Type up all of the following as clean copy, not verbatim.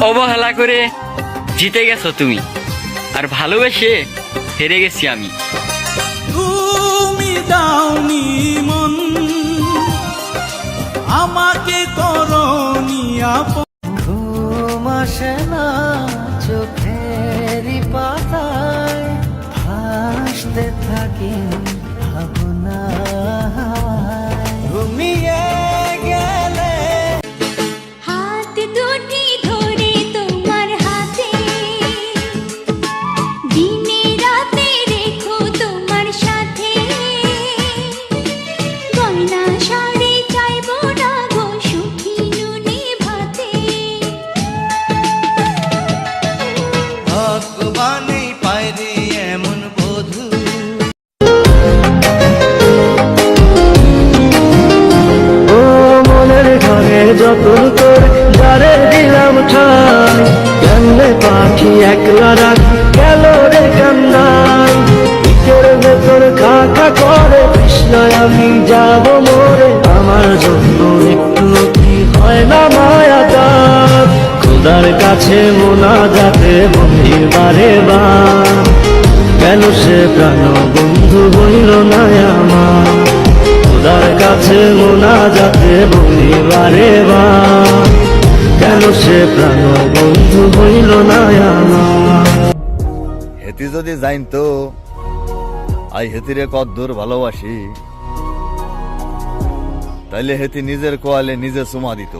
অবহেলা করে জিতে গেছো তুমি, আর ভালোবেসে হেরে গেছি আমি। তুমি দাওনি মন, আমাকে করনি আপন। ঘুম আসে না চোখেরই পাতায়, ভাসতে থাকি ভাবনা ঘুমিয়ে গেলে। হাত দুটি ধরে তোমার হাতে, দিনে রাতে রেখো তোমার সাথে, গয়না শাড়ি চাইবো না গো সুখী নুনে ভাতে। ভগবানই পায় রে এমন বধূ। ও মনের ঘরে যতন করে যারে দিলাম ঠাই, কেমনে পাখি একলা রাখি গেল রে কান্নাই। বুকের ভেতর খা খা করে কৃষ্ণায় আমি যাব মরে, আমার জন্য একটু কি হয় না মায়া তার। খোদার কাছে মোনাজাতে বলি বারে বার, কেন সে প্রাণ বন্ধু হইল না আমার। খোদার কাছে মোনাজাতে বলি বারে বার, কেন সে প্রাণ বন্ধু হইল না আমার। হেতি যদি জানতো আই হেতিরে কদ্দুর ভালোবাসি, তাইলে হেতি নিজের কোয়ালে নিজে চুমা দিত।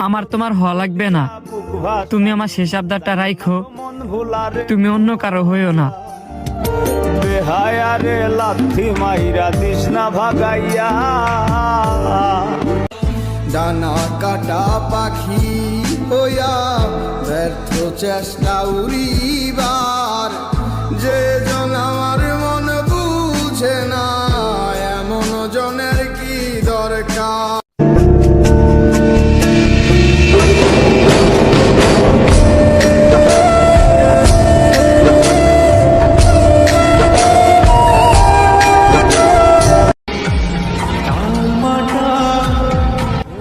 আমার তোমার হওয়া লাগবে না, তুমি আমার শেষ আবদারটা রাইখো, তুমি অন্য কারো হইও না। বেহায়ারে লাথি মাইরা দিস না ভাগাইয়া। ডানা কাটা পাখি হইয়া ব্যর্থ চেষ্টা উড়িবার, যে জন আমার মন বুঝে না এমন জনের কি দরকার।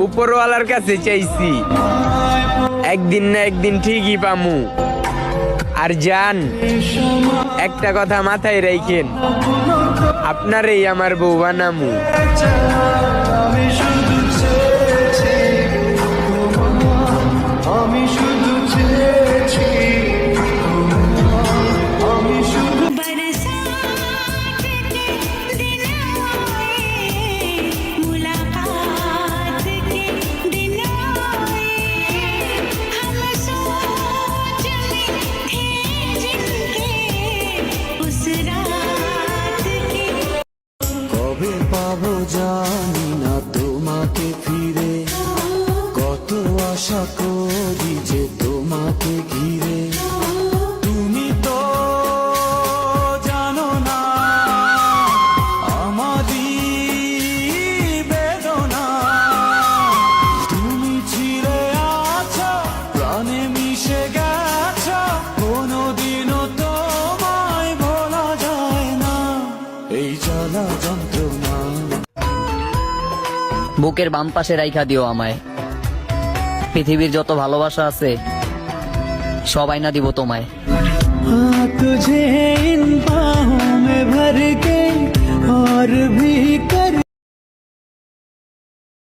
উপরওয়ালার কাছে চাইছি, একদিন না একদিন ঠিকই পামু। আর জান, একটা কথা মাথায় রাখেন, আপনারই আমার বউ বানামু। কবে পাবো জানি না তোমাকে ফিরে, কত আশা করি যে তোমাকে ঘিরে। তুমি তো জানো না আমারই বেদনা, তুমি ছিঁড়ে আছো প্রাণে মিশে গেছো, কোনোদিনও তোমায় ভোলা যায় না এই জ্বালা যন্ত্রণা। বুকের বাম পাশে রাইখা দিও আমায়, পৃথিবীর যত ভালোবাসা আছে সবাই না দিব তোমায়। तुझे इन बाहों में भर के और भी